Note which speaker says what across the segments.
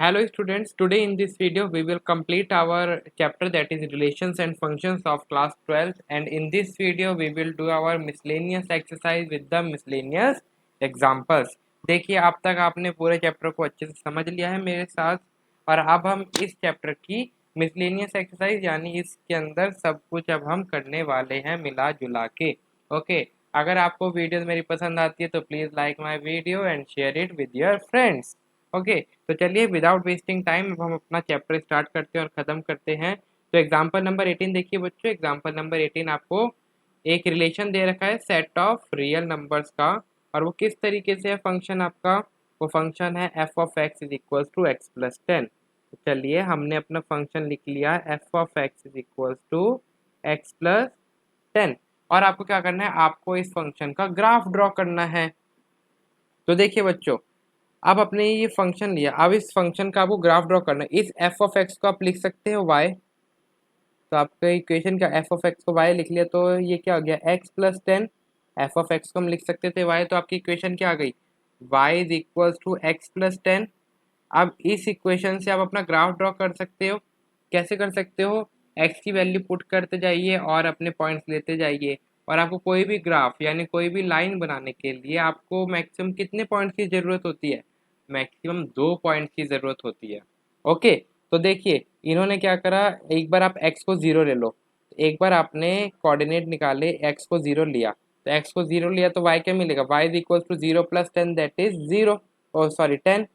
Speaker 1: Hello students, today in this video we will complete our chapter that is relations and functions of class 12th, and in this video we will do our miscellaneous exercise with the miscellaneous examples। देखिए अब तक आपने पूरे chapter को अच्छे से समझ लिया है मेरे साथ, और अब हम इस चैप्टर की मिसलेनियस एक्सरसाइज यानी इसके अंदर सब कुछ अब हम करने वाले हैं मिला जुला के। ओके, अगर आपको वीडियो मेरी पसंद आती है तो please like my video and share it with your friends. Okay, तो चलिए विदाउट वेस्टिंग टाइम अब हम अपना चैप्टर स्टार्ट करते हैं और ख़त्म करते हैं। तो एग्जाम्पल नंबर 18 देखिए बच्चों। एग्जाम्पल नंबर 18 आपको एक रिलेशन दे रखा है सेट ऑफ रियल नंबर्स का, और वो किस तरीके से है फंक्शन आपका। वो फंक्शन है F of X is equal to X plus 10। तो चलिए हमने अपना फंक्शन लिख लिया F of X is equal to X plus 10, और आपको क्या करना है, आपको इस फंक्शन का ग्राफ ड्रॉ करना है। तो देखिए बच्चों, अब आपने ये फंक्शन लिया, अब इस फंक्शन का आपको ग्राफ ड्रॉ करना है। इस एफ ऑफ एक्स को आप लिख सकते हो वाई, तो आपका इक्वेशन का एफ ऑफ एक्स को वाई लिख लिया, तो ये क्या हो गया x plus 10। F of x को हम लिख सकते थे वाई, तो आपकी इक्वेशन क्या आ गई, Y is equals to X plus 10। अब इस इक्वेशन से आप अपना ग्राफ ड्रॉ कर सकते हो। कैसे कर सकते हो, एक्स की वैल्यू पुट करते जाइए और अपने पॉइंट्स लेते जाइए, और आपको कोई भी ग्राफ यानी कोई भी लाइन बनाने के लिए आपको मैक्सिमम कितने पॉइंट्स की ज़रूरत होती है, मैक्सिमम 2 पॉइंट्स की ज़रूरत होती है। ओके, तो देखिए इन्होंने क्या करा, एक बार आप x को 0 ले लो, एक बार आपने कोऑर्डिनेट निकाले x को 0 लिया, तो x को 0 लिया तो y क्या मिलेगा, y is equal to 0 plus 10 that is 0, oh sorry 10।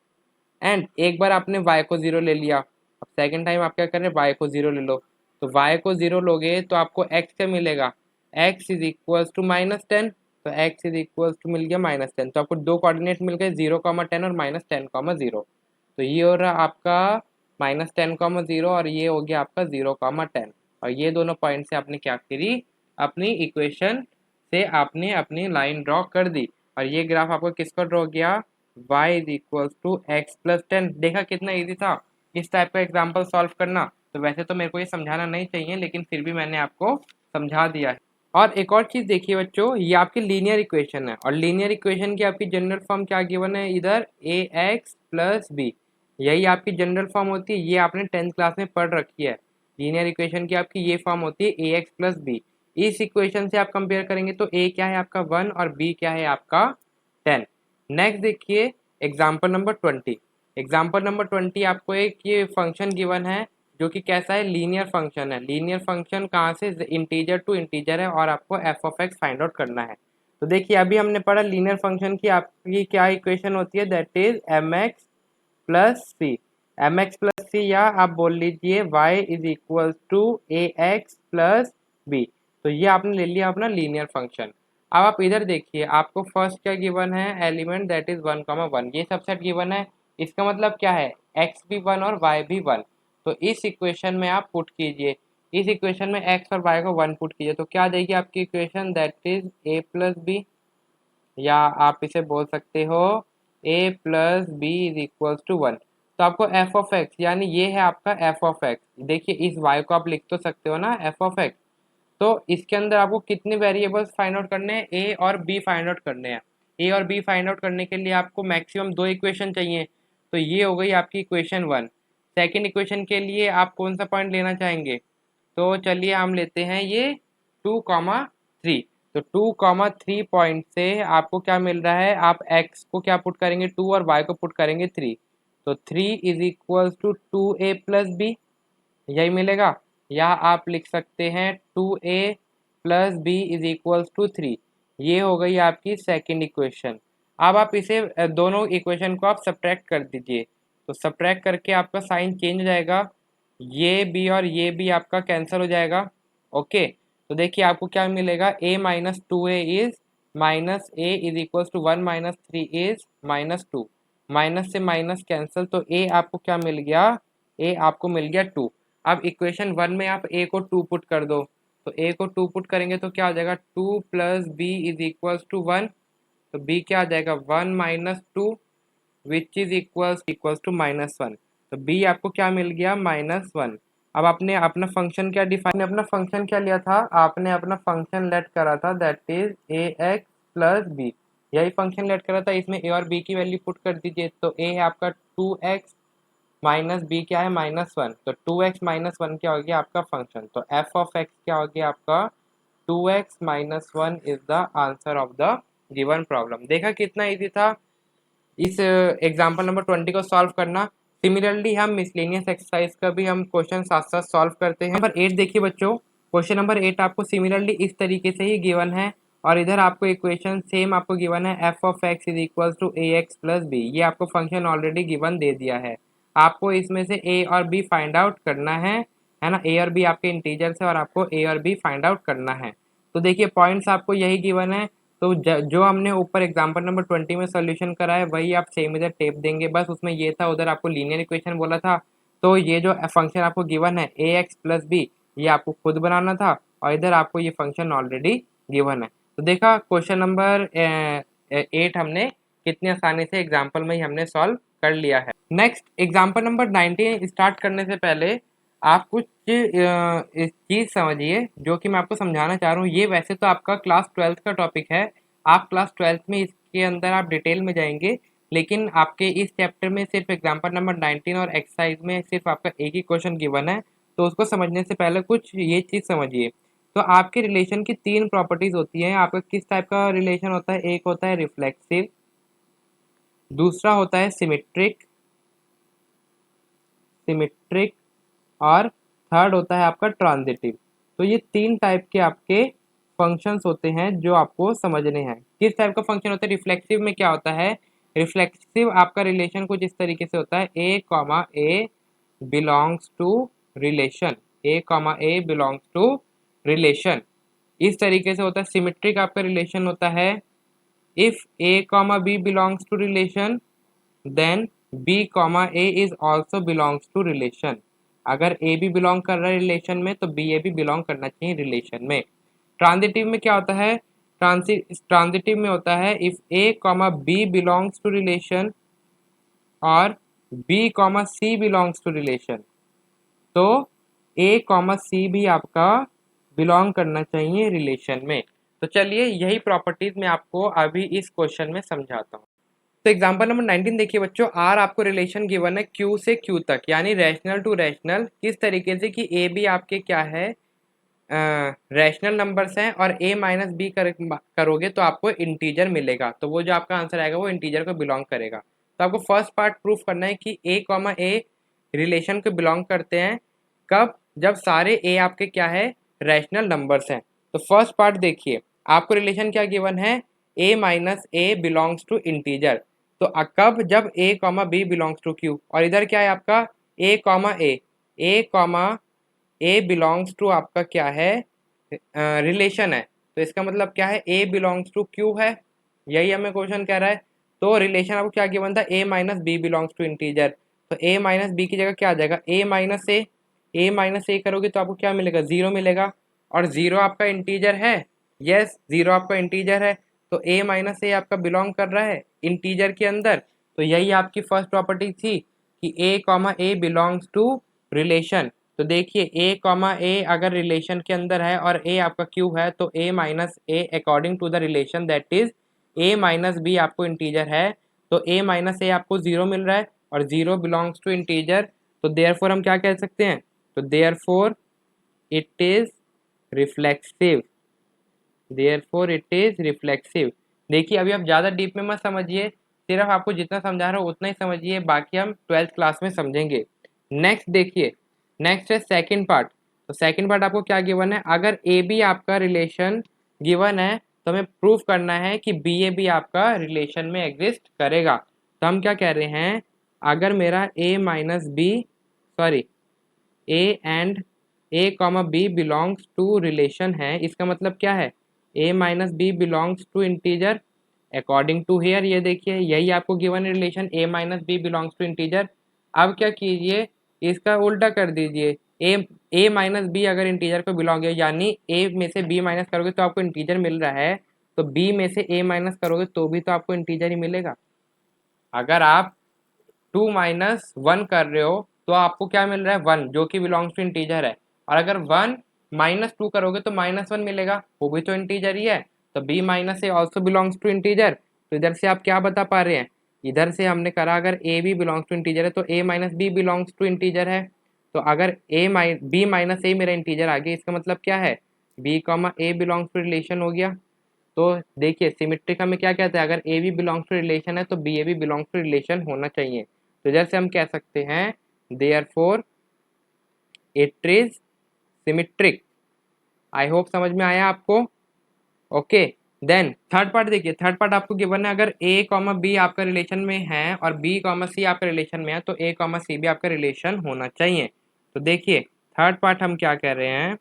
Speaker 1: And एक बार आपने y को 0 ले लिया, अब सेकेंड टाइम आप क्या कर रहे हैं, y को 0 ले लो, तो y को 0 लोगे तो आपको x क्या मिलेगा, x इज इक्वल टू -10। तो x इज इक्वल टू मिल गया -10, तो आपको दो कोऑर्डिनेट मिल गए 0,10 और -10,0। तो ये हो रहा आपका -10,0 और ये हो गया आपका 0,10, और ये दोनों पॉइंट से आपने क्या करी, अपनी इक्वेशन से आपने अपनी लाइन ड्रॉ कर दी, और ये ग्राफ आपको किसका ड्रॉ किया, y is equal to X plus 10। देखा कितना इजी था इस टाइप का एग्जाम्पल सॉल्व करना। तो वैसे तो मेरे को ये समझाना नहीं चाहिए, लेकिन फिर भी मैंने आपको समझा दिया है। और एक और चीज़ देखिए बच्चों, ये आपकी लीनियर इक्वेशन है, और लीनियर इक्वेशन की आपकी जनरल फॉर्म क्या गिवन है, इधर ए एक्स प्लस बी, यही आपकी जनरल फॉर्म होती है। ये आपने 10th क्लास में पढ़ रखी है। लीनियर इक्वेशन की आपकी ये फॉर्म होती है ए एक्स प्लस बी। इस इक्वेशन से आप कंपेयर करेंगे तो ए क्या है आपका 1 और बी क्या है आपका 10। नेक्स्ट देखिए एग्जाम्पल नंबर 20। एग्जाम्पल नंबर 20 आपको एक ये फंक्शन गिवन है जो कि कैसा है, लीनियर फंक्शन है। लीनियर फंक्शन कहाँ से, इंटीजर टू इंटीजर है, और आपको F of x find out करना है। तो देखिए अभी हमने पढ़ा लीनियर फंक्शन की आपकी क्या इक्वेशन होती है, that is M X plus C. M X plus C, या आप बोल लीजिए Y is equal to A X plus B. तो ये आपने ले लिया अपना लीनियर फंक्शन। अब आप इधर देखिए, आपको फर्स्ट क्या गिवन है, एलिमेंट दैट इज 1,1, ये सबसेट गिवन है। इसका मतलब क्या है, एक्स भी 1 और वाई भी 1। तो इस इक्वेशन में आप पुट कीजिए, इस इक्वेशन में एक्स और वाई को 1 पुट कीजिए, तो क्या देगी आपकी equation, that is A plus B, या आप इसे बोल सकते हो a plus B is equals to 1। तो आपको एफ ऑफ एक्स यानी ये है आपका एफ ऑफ एक्स। देखिए इस y को आप लिख तो सकते हो ना एफ ऑफ एक्स। तो इसके अंदर आपको कितने वेरिएबल्स फाइंड आउट करने हैं, a और b फाइंड आउट करने हैं। a और b फाइंड आउट करने के लिए आपको मैक्सिमम 2 इक्वेशन चाहिए। तो ये हो गई आपकी इक्वेशन 1। सेकेंड इक्वेशन के लिए आप कौन सा पॉइंट लेना चाहेंगे, तो चलिए हम लेते हैं ये 2,3। तो 2,3 पॉइंट से आपको क्या मिल रहा है, आप x को क्या पुट करेंगे 2 और y को पुट करेंगे 3। तो 3 is equal to 2a plus B, यही मिलेगा। या आप लिख सकते हैं 2a plus B is equal to 3। ये हो गई आपकी सेकेंड इक्वेशन। अब आप इसे दोनों इक्वेशन को आप सब्ट्रैक्ट कर दीजिए, तो सब्ट्रैक्ट करके आपका साइन चेंज हो जाएगा, ये बी और ये बी आपका कैंसिल हो जाएगा। ओके, तो देखिए आपको क्या मिलेगा, a minus 2a is minus a is equal to 1 minus 3 is -2। Minus से माइनस कैंसिल, तो a आपको क्या मिल गया, a आपको मिल गया 2। अब इक्वेशन 1 में आप a को 2 पुट कर दो, तो a को 2 पुट करेंगे तो क्या हो जाएगा, 2 plus B is equal to 1। तो b क्या आ जाएगा 1 minus 2 which is equals to -1। तो b आपको क्या मिल गया, -1। अब आपने अपना फंक्शन क्या डिफाइन, अपना फंक्शन क्या लिया था, आपने अपना फंक्शन लेट करा था that is A X plus B. यही फंक्शन लेट करा था, इसमें a और b की वैल्यू पुट कर दीजिए। तो a है आपका 2x माइनस बी क्या है -1, तो 2x -1 क्या हो गया आपका फंक्शन, तो f ऑफ x क्या हो गया आपका 2x -1 is the answer of the given problem. देखा कितना इजी था इस एग्जाम्पल नंबर 20 को सॉल्व करना। सिमिलरली हम मिसलेनियस एक्सरसाइज का भी हम क्वेश्चन साथ साथ सॉल्व करते हैं। नंबर 8 देखिए बच्चों, क्वेश्चन नंबर 8 आपको सिमिलरली इस तरीके से ही गिवन है और इधर आपको इक्वेशन सेम आपको गिवन है f of x is equal to A X plus B. ये आपको फंक्शन ऑलरेडी गिवन दे दिया है, आपको इसमें से a और b फाइंड आउट करना है ना। a और b आपके इंटीजर्स है और आपको a और b फाइंड आउट करना है। तो देखिए पॉइंट्स आपको यही गिवन है, तो जो हमने ऊपर एग्जांपल नंबर 20 में सॉल्यूशन करा है वही आप सेम इधर टेप देंगे। बस उसमें ये था, उधर आपको लीनियर इक्वेशन बोला था, तो ये जो फंक्शन आपको गिवन है ए एक्स प्लस बी ये आपको खुद बनाना था और इधर आपको ये फंक्शन ऑलरेडी गिवन है। तो देखा क्वेश्चन नंबर 8 हमने कितनी आसानी से एग्जाम्पल में ही हमने सॉल्व कर लिया है। नेक्स्ट एग्जाम्पल नंबर 19 स्टार्ट करने से पहले आप कुछ इस चीज़ समझिए जो कि मैं आपको समझाना चाह रहा हूँ। ये वैसे तो आपका क्लास 12th का टॉपिक है, आप क्लास 12th में इसके अंदर आप डिटेल में जाएंगे, लेकिन आपके इस चैप्टर में सिर्फ एग्जाम्पल नंबर 19 और एक्सरसाइज में सिर्फ आपका एक ही क्वेश्चन गिवन है। तो उसको समझने से पहले कुछ ये चीज़ समझिए। तो आपके रिलेशन की 3 प्रॉपर्टीज होती हैं। आपका किस टाइप का रिलेशन होता है, एक होता है रिफ्लेक्सिव, दूसरा होता है सिमेट्रिक सिमेट्रिक और थर्ड होता है आपका ट्रांजिटिव। तो ये 3 टाइप के आपके फंक्शंस होते हैं जो आपको समझने हैं। किस टाइप का फंक्शन होता है, रिफ्लेक्सिव में क्या होता है, रिफ्लेक्सिव आपका रिलेशन कुछ इस तरीके से होता है a belongs to relation, a belongs to relation, इस तरीके से होता है। सिमेट्रिक आपका रिलेशन होता है if a b belongs to relation then b a is also belongs to relation. अगर ए भी बिलोंग कर रहा है रिलेशन में तो बी ए भी बिलोंग करना चाहिए रिलेशन में। ट्रांजिटिव में क्या होता है, ट्रांजिटिव में होता है if A B belongs to relation और B C belongs to relation, तो ए सी भी आपका बिलोंग करना चाहिए रिलेशन में। तो चलिए यही प्रॉपर्टीज मैं आपको अभी इस क्वेश्चन में समझाता हूँ। तो एग्जांपल नंबर 19 देखिए बच्चों, आर आपको रिलेशन गिवन है क्यू से क्यू तक, यानी रैशनल टू रैशनल, किस तरीके से कि ए बी आपके क्या है रैशनल नंबर्स हैं और a माइनस बी करोगे तो आपको इंटीजर मिलेगा, तो वो जो आपका आंसर आएगा वो इंटीजर को बिलोंग करेगा। तो आपको फर्स्ट पार्ट प्रूफ करना है कि a रिलेशन को बिलोंग करते हैं कब, जब सारे a आपके क्या है रैशनल नंबर्स हैं। तो फर्स्ट पार्ट देखिए, आपको रिलेशन क्या गिवन है a minus A belongs to integer, तो कब, जब a b बिलोंग्स टू q, और इधर क्या है आपका a बिलोंग्स टू आपका क्या है रिलेशन है, तो इसका मतलब क्या है a बिलोंग्स टू q है, यही हमें क्वेश्चन कह रहा है। तो रिलेशन आपको क्या गिवन था a minus B belongs to integer, तो a माइनस बी की जगह क्या आ जाएगा a माइनस ए करोगे तो आपको क्या मिलेगा 0 मिलेगा, और 0 आपका इंटीजर है, यस 0 आपका इंटीजर है, तो a माइनस ए आपका बिलोंग कर रहा है इंटीजर के अंदर। तो यही आपकी फर्स्ट प्रॉपर्टी थी कि a बिलोंग्स टू रिलेशन। तो देखिए a अगर रिलेशन के अंदर है और a आपका q है तो a minus A according to the relation that is a minus B आपको इंटीजर है, तो a माइनस ए आपको 0 मिल रहा है और 0 बिलोंग्स टू इंटीजर, तो देयरफॉर हम क्या कह सकते हैं, तो therefore it is reflexive, therefore it is reflexive. देखिए अभी आप ज़्यादा डीप में मत समझिए, सिर्फ आपको जितना समझा रहा हूँ उतना ही समझिए, बाकी हम 12th क्लास में समझेंगे। नेक्स्ट देखिए, नेक्स्ट है सेकंड पार्ट। तो सेकंड पार्ट आपको क्या गिवन है, अगर ए बी आपका रिलेशन गिवन है तो हमें प्रूफ करना है कि बी ए बी आपका रिलेशन में एग्जिस्ट करेगा। तो हम क्या कह रहे हैं, अगर मेरा A minus B sorry A and a B belongs to relation है, इसका मतलब क्या है a minus B belongs to integer according to here, ये देखिए यही आपको given relation a minus B belongs to integer. अब क्या कीजिए, इसका उल्टा कर दीजिए, a माइनस बी अगर इंटीजर को बिलोंग है, यानी a में से b माइनस करोगे तो आपको इंटीजर मिल रहा है, तो b में से a माइनस करोगे तो भी तो आपको इंटीजर ही मिलेगा। अगर आप 2 माइनस 1 कर रहे हो तो आपको क्या मिल रहा है 1, जो कि बिलोंग्स टू इंटीजर है, और अगर 1 माइनस 2 करोगे तो माइनस 1 मिलेगा, वो भी तो इंटीजर ही है, तो b minus A also belongs to integer. तो इधर से आप क्या बता पा रहे हैं, इधर से हमने करा अगर A B belongs to integer है तो A minus B belongs to integer है। तो अगर बी माइनस ए मेरा इंटीजर आ गया, इसका मतलब क्या है, B comma A belongs to relation हो गया। तो देखिए सिमेट्रिक हमें क्या कहता है, अगर A B belongs to relation है तो B A B belongs to relation होना चाहिए। तो जैसे हम कह सकते हैं therefore it is symmetric. I hope समझ में आया आपको। ओके, देन थर्ड पार्ट देखिए, थर्ड पार्ट आपको गिवन है अगर ए कॉमा बी आपका रिलेशन में है और बी कॉमा सी आपका रिलेशन में है तो ए कॉमा सी भी आपका रिलेशन होना चाहिए। तो देखिए थर्ड पार्ट हम क्या कह रहे हैं,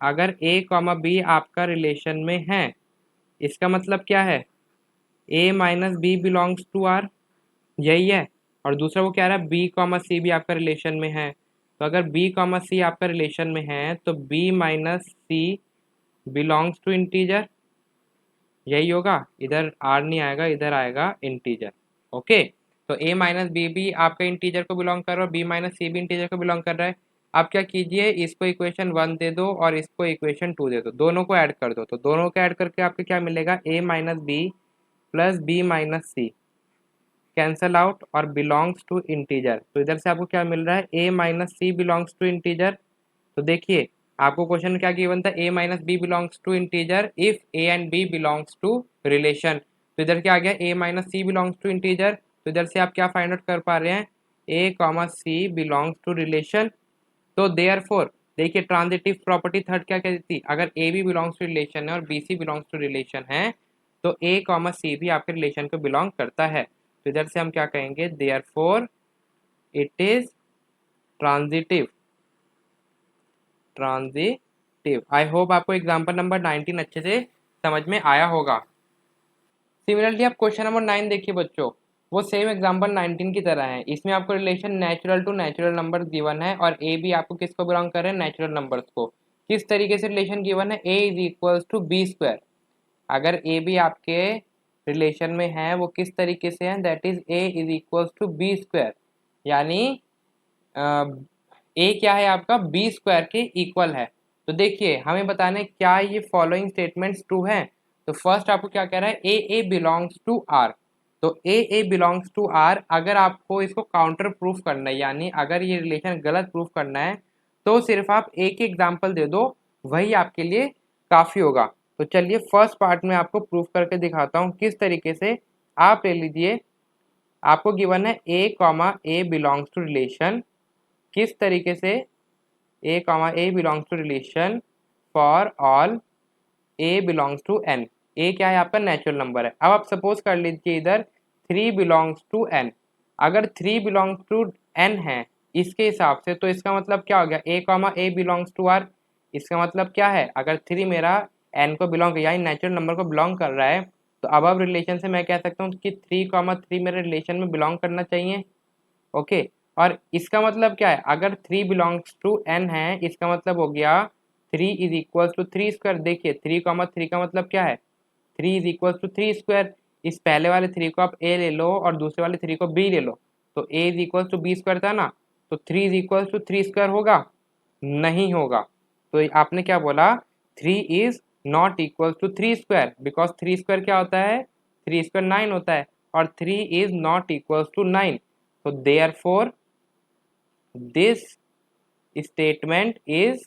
Speaker 1: अगर ए कॉमा बी आपका रिलेशन में है, इसका मतलब क्या है, A minus B belongs to R, यही है। और दूसरा वो कह रहा है बी कॉमा सी भी आपका रिलेशन में है, तो अगर बी कॉमा सी आपका रिलेशन में है तो B minus C belongs to integer, यही होगा। इधर आर नहीं आएगा, इधर आएगा इंटीजर। ओके, तो ए माइनस बी भी आपका इंटीजर को बिलोंग कर रहा है और बी माइनस सी भी इंटीजर को बिलोंग कर रहा है। आप क्या कीजिए, इसको इक्वेशन 1 दे दो और इसको इक्वेशन 2 दे दो, दोनों को ऐड कर दो। तो दोनों को ऐड करके आपको क्या मिलेगा, A minus B plus B minus C cancel out और बिलोंग्स टू इंटीजर। तो इधर से आपको क्या मिल रहा है, A minus C belongs to integer. तो देखिए आपको क्वेश्चन में क्या गिवन था, A minus B belongs to integer if A and B belongs to relation. तो इधर क्या आ गया, A minus C belongs to integer. तो इधर से आप क्या फाइंड आउट कर पा रहे हैं, A comma C belongs to relation. तो देयरफॉर देखिए ट्रांजिटिव प्रॉपर्टी थर्ड क्या कहती थी, अगर A B belongs to relation है और B C belongs to relation है तो ए कॉमा सी भी आपके रिलेशन को बिलोंग करता है। तो इधर से हम क्या कहेंगे, therefore it is transitive. Transitive. I hope आपको एग्जांपल नंबर 19 अच्छे से समझ में आया होगा। सिमिलरली आप क्वेश्चन नंबर 9 देखिए बच्चों, वो सेम एग्जांपल 19 की तरह है। इसमें आपको relation natural to natural number given है और ए भी आपको किसको बिलोंग कर रहे हैं, नेचुरल नंबर्स को। किस तरीके से रिलेशन गिवन है, A is equals to B square. अगर ए भी आपके रिलेशन में है वो किस तरीके से है, that is A is equals to B square, यानी ए क्या है आपका बी स्क्वायर के इक्वल है। तो देखिए हमें बताना है क्या ये फॉलोइंग स्टेटमेंट्स ट्रू हैं। तो फर्स्ट आपको क्या कह रहा है, ए बिलोंग्स टू आर। तो ए बिलोंग्स टू आर, अगर आपको इसको काउंटर प्रूफ करना है, यानी अगर ये रिलेशन गलत प्रूफ करना है तो सिर्फ आप ए के एग्जाम्पल दे दो, वही आपके लिए काफ़ी होगा। तो चलिए फर्स्ट पार्ट में आपको प्रूफ करके दिखाता हूँ किस तरीके से। आप ले लीजिए, आपको गिवन है A comma A belongs to relation, किस तरीके से, A comma A belongs to relation for all A belongs to N. A क्या है आपका नेचुरल नंबर है। अब आप सपोज कर लीजिए इधर 3 बिलोंग्स टू एन। अगर 3 बिलोंग्स टू एन है इसके हिसाब से, तो इसका मतलब क्या हो गया, A comma A belongs to R. इसका मतलब क्या है, अगर 3 मेरा एन को बिलोंग यानी नेचुरल नंबर को बिलोंग कर रहा है तो अब रिलेशन से मैं कह सकता हूँ कि 3 कॉमा 3 मेरे रिलेशन में बिलोंग करना चाहिए। ओके, और इसका मतलब क्या है, अगर 3 बिलोंग्स टू एन है इसका मतलब हो गया 3 इज इक्वल्स टू 3 स्क्वायर। देखिए 3 कॉमा 3 का मतलब क्या है, 3 इज इक्वल्स टू 3 स्क्वायर। इस पहले वाले 3 को आप ए ले लो और दूसरे वाले 3 को बी ले लो, तो A is equals to B square था ना, तो 3 इज इक्वल्स टू 3 स्क्वायर होगा, नहीं होगा। तो आपने क्या बोला, 3 is not equals to 3 square, because 3 square क्या होता है, 3 स्क्वायर 9 होता है और 3 इज नॉट इक्वल्स टू 9। तो therefore this statement is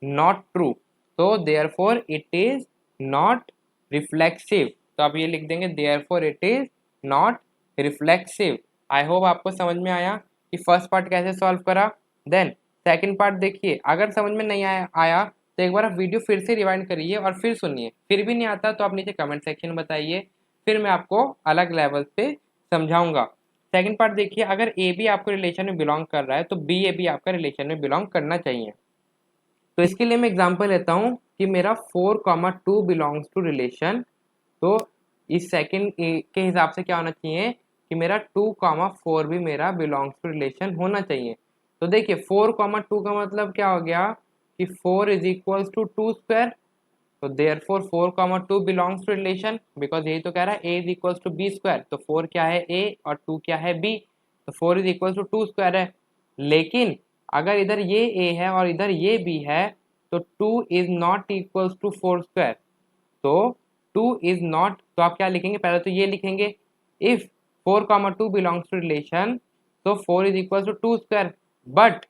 Speaker 1: not true। तो therefore it is not reflexive। तो आप ये लिख देंगे therefore it is not reflexive। I hope आपको समझ में आया कि फर्स्ट पार्ट कैसे सॉल्व करा। देन सेकंड पार्ट देखिए, अगर समझ में नहीं आया तो एक बार आप वीडियो फिर से रिवाइंड करिए और फिर सुनिए। फिर भी नहीं आता तो आप नीचे कमेंट सेक्शन में बताइए, फिर मैं आपको अलग लेवल पे समझाऊंगा। सेकंड पार्ट देखिए, अगर ए बी आपको रिलेशन में बिलोंग कर रहा है तो बी ए भी आपका रिलेशन में बिलोंग करना चाहिए। तो इसके लिए मैं एग्जांपल लेता हूँ कि मेरा 4,2 बिलोंग्स टू रिलेशन। तो इस सेकंड के हिसाब से क्या होना चाहिए कि मेरा 2,4 भी मेरा बिलोंग्स टू रिलेशन होना चाहिए। तो देखिए 4,2 का मतलब क्या हो गया कि 4 इज इक्वल्स टू 2 स्क्वायर। तो therefore 4,2 belongs to relation, because यही तो कह रहा है a is equals to B square. तो 4 क्या है a और 2 क्या है b, तो 4 इज इक्वल्स टू 2 स्क्वायर है। लेकिन अगर इधर ये a है और इधर ये b है तो 2 is not equals to 4 square. तो 2 इज नॉट, तो आप क्या लिखेंगे, पहले तो ये लिखेंगे if 4, 2 belongs to relation, so 4 is equals to 2 square. But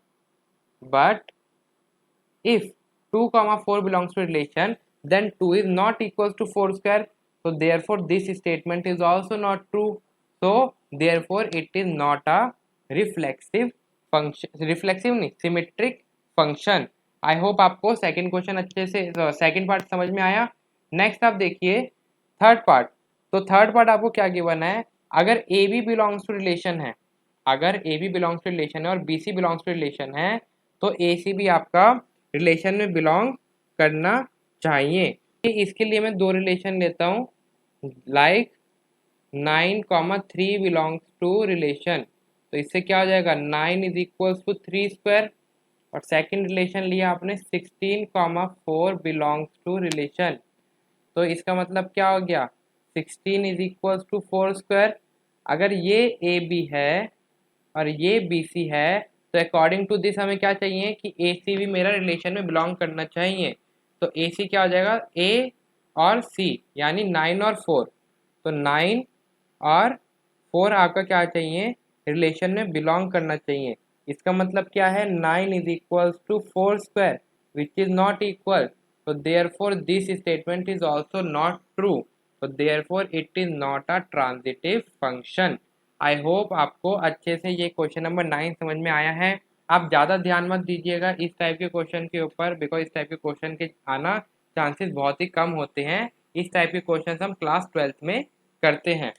Speaker 1: if 2, 4 belongs to relation, then 2 is not equals to 4 square. So therefore this statement is also not true. So therefore it is not a reflexive function, reflexive नहीं, symmetric function. आई hope आपको second question अच्छे से second part समझ में आया. Next आप देखिए third part. तो थर्ड पार्ट आपको क्या गिवन है, अगर A B belongs to relation है, अगर A B belongs to relation है और B C belongs to relation है, तो ए सी भी आपका रिलेशन में बिलोंग करना चाहिए. इसके लिए मैं दो रिलेशन लेता हूँ, लाइक 9, 3 बिलोंग्स टू रिलेशन. तो इससे क्या हो जाएगा, 9 इज इक्वल्स टू 3 स्क्वायर. और सेकंड रिलेशन लिया आपने 16, 4 बिलोंग्स टू रिलेशन. तो इसका मतलब क्या हो गया, 16 इज इक्वल्स टू 4 स्क्वायर. अगर ये ए बी है और ये बी सी है, तो अकॉर्डिंग टू दिस हमें क्या चाहिए कि ए सी भी मेरा रिलेशन में बिलोंग करना चाहिए. तो ए सी क्या हो जाएगा, ए और सी, यानी 9 और 4. तो 9 और 4 आपका क्या चाहिए, रिलेशन में बिलोंग करना चाहिए. इसका मतलब क्या है, 9 is equals to 4 square which is not equal. तो therefore this statement is also not true. तो therefore it is not a transitive function. I hope आपको अच्छे से ये क्वेश्चन नंबर 9 समझ में आया है. आप ज़्यादा ध्यान मत दीजिएगा इस टाइप के क्वेश्चन के ऊपर, बिकॉज इस टाइप के क्वेश्चन के आना चांसेस बहुत ही कम होते हैं. इस टाइप के क्वेश्चन हम क्लास 12th में करते हैं.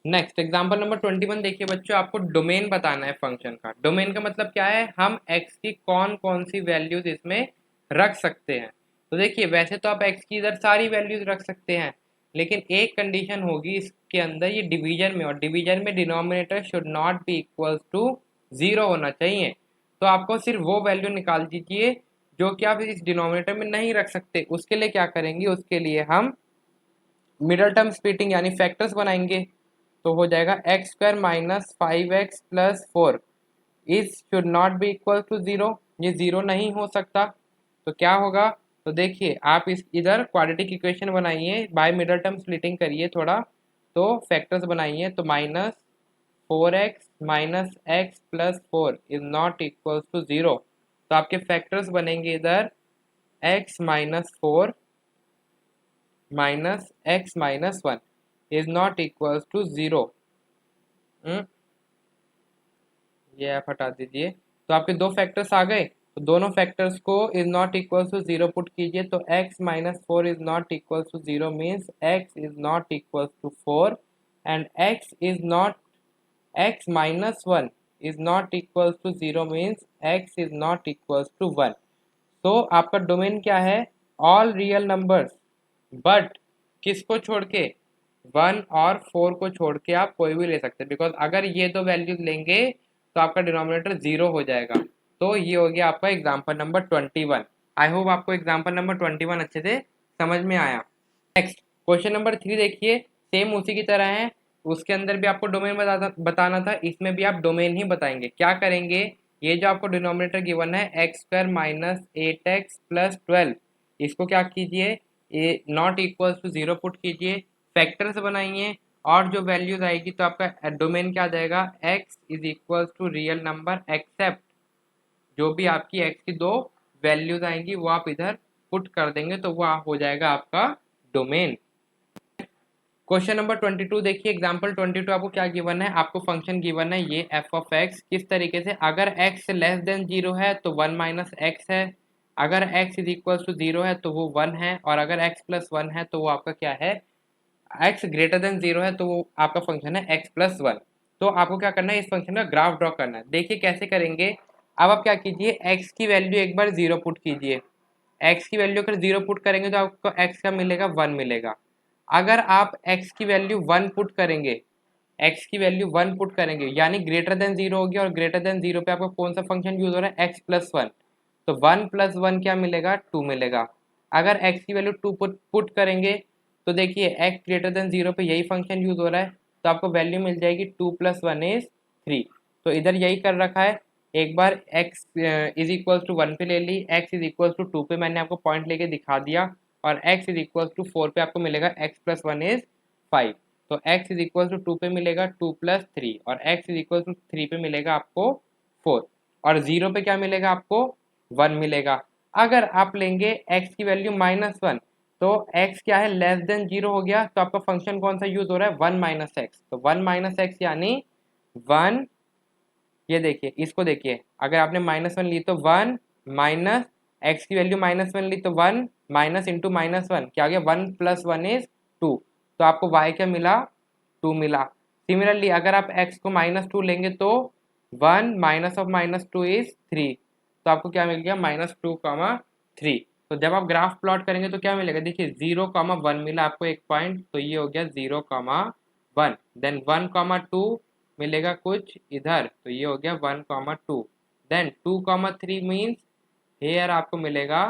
Speaker 1: नेक्स्ट एग्जांपल नंबर 21 देखिए बच्चों, आपको डोमेन बताना है फंक्शन का. डोमेन का मतलब क्या है, हम x की कौन कौन सी वैल्यूज इसमें रख सकते हैं. तो देखिए वैसे तो आप x की इधर सारी वैल्यूज रख सकते हैं, लेकिन एक कंडीशन होगी इसके अंदर, ये डिवीजन में, और डिवीजन में denominator should not be equals to 0 होना चाहिए. तो आपको सिर्फ वो वैल्यू निकाल दीजिए जो कि आप इस डिनोमिनेटर में नहीं रख सकते. उसके लिए क्या करेंगे, उसके लिए हम मिडल टर्म स्प्लिटिंग यानी फैक्टर्स बनाएंगे. तो हो जाएगा X square minus 5x plus 4 is should not be equal to 0. ये 0 नहीं हो सकता. तो क्या होगा, तो देखिए आप इस इधर क्वाड्रेटिक इक्वेशन बनाइए, बाय मिडल टर्म स्प्लिटिंग करिए थोड़ा, तो फैक्टर्स बनाइए. तो minus 4x minus X plus 4 is not equal to 0. तो आपके फैक्टर्स बनेंगे इधर x minus 4 minus X minus 1 is not equal to 0. ये आप हटा दीजिए. तो आपके दो फैक्टर्स आ गए, तो दोनों फैक्टर्स को is not equal to 0 put कीजिए. तो x minus 4 is not equal to 0 means x is not equal to 4 and x minus 1 is not equal to 0 means x is not equal to 1. तो आपका domain क्या है, all real numbers, but किसको छोड़ के, 1 और 4 को छोड़ के आप कोई भी ले सकते हैं. बिकॉज अगर ये दो वैल्यूज लेंगे तो आपका डिनोमिनेटर 0 हो जाएगा. तो ये हो गया आपका एग्जाम्पल नंबर 21. आई होप आपको एग्जाम्पल नंबर 21 अच्छे से समझ में आया. नेक्स्ट क्वेश्चन नंबर 3 देखिए, सेम उसी की तरह है. उसके अंदर भी आपको डोमेन बताना था, इसमें भी आप डोमेन ही बताएंगे. क्या करेंगे, ये जो आपको डिनोमिनेटर गिवन है x square minus 8x plus 12, इसको क्या कीजिए, ये नॉट इक्वल टू 0 पुट कीजिए, फैक्टर्स बनाइए, और जो वैल्यूज आएगी तो आपका डोमेन क्या आ जाएगा, x is equal to real number except जो भी आपकी x की दो वैल्यूज आएंगी वो आप इधर पुट कर देंगे, तो वो हो जाएगा आपका डोमेन. क्वेश्चन नंबर 22 देखिए, एग्जांपल 22 आपको क्या गिवन है, आपको फंक्शन गिवन है ये f ऑफ x. किस तरीके से, अगर x लेस देन 0 है तो 1 माइनस एक्स है, अगर x इज इक्वल टू 0 है तो वो 1 है, और अगर x प्लस 1 है तो वो आपका क्या है, x ग्रेटर देन 0 है तो वो आपका फंक्शन है x प्लस 1. तो आपको क्या करना है, इस फंक्शन का ग्राफ ड्रॉ करना है. देखिए कैसे करेंगे, अब आप क्या कीजिए, x की वैल्यू एक बार 0 पुट कीजिए. x की वैल्यू अगर 0 पुट करेंगे तो आपको x का मिलेगा 1 मिलेगा. अगर आप x की वैल्यू 1 पुट करेंगे, x की वैल्यू 1 पुट करेंगे यानी ग्रेटर देन 0 हो गया, और ग्रेटर देन 0 पे आपको कौन सा फंक्शन यूज हो रहा है, x प्लस 1. तो 1 प्लस 1 क्या मिलेगा, 2 मिलेगा. अगर x की वैल्यू 2 पुट करेंगे तो देखिए x ग्रेटर देन 0 पे यही फंक्शन यूज हो रहा है, तो आपको वैल्यू मिल जाएगी 2 प्लस 1 इज 3. तो इधर यही कर रखा है, एक बार x इज इक्वल टू 1 पे ले ली, x इज इक्वल टू 2 पे मैंने आपको पॉइंट लेके दिखा दिया, और x इज इक्वल टू 4 पे आपको मिलेगा x प्लस 1 इज 5. तो x इज इक्वल टू 2 पे मिलेगा 2 प्लस 3 और x इज इक्वल टू 3 पे मिलेगा आपको 4 और 0 पे क्या मिलेगा आपको 1 मिलेगा। अगर आप लेंगे x की वैल्यू -1 तो x क्या है लेस देन 0 हो गया, तो आपका फंक्शन कौन सा यूज हो रहा है 1 माइनस एक्स। तो 1 माइनस एक्स यानी 1, ये देखिए इसको देखिए, अगर आपने -1 ली तो 1 माइनस एक्स की वैल्यू -1 ली तो 1 माइनस इंटू -1 क्या आ गया 1 प्लस 1 इज 2, तो आपको y क्या मिला 2 मिला। सिमिलरली अगर आप x को -2 लेंगे तो 1 माइनस ऑफ -2 इज 3, तो आपको क्या मिल गया -2, 3। तो जब आप ग्राफ प्लॉट करेंगे तो क्या मिलेगा, देखिए 0, 1 मिला आपको एक पॉइंट, तो ये हो गया 0, 1, देन 1, 2 मिलेगा कुछ इधर, तो ये हो गया 1, 2, देन 2, 3 मीन्स हेयर आपको मिलेगा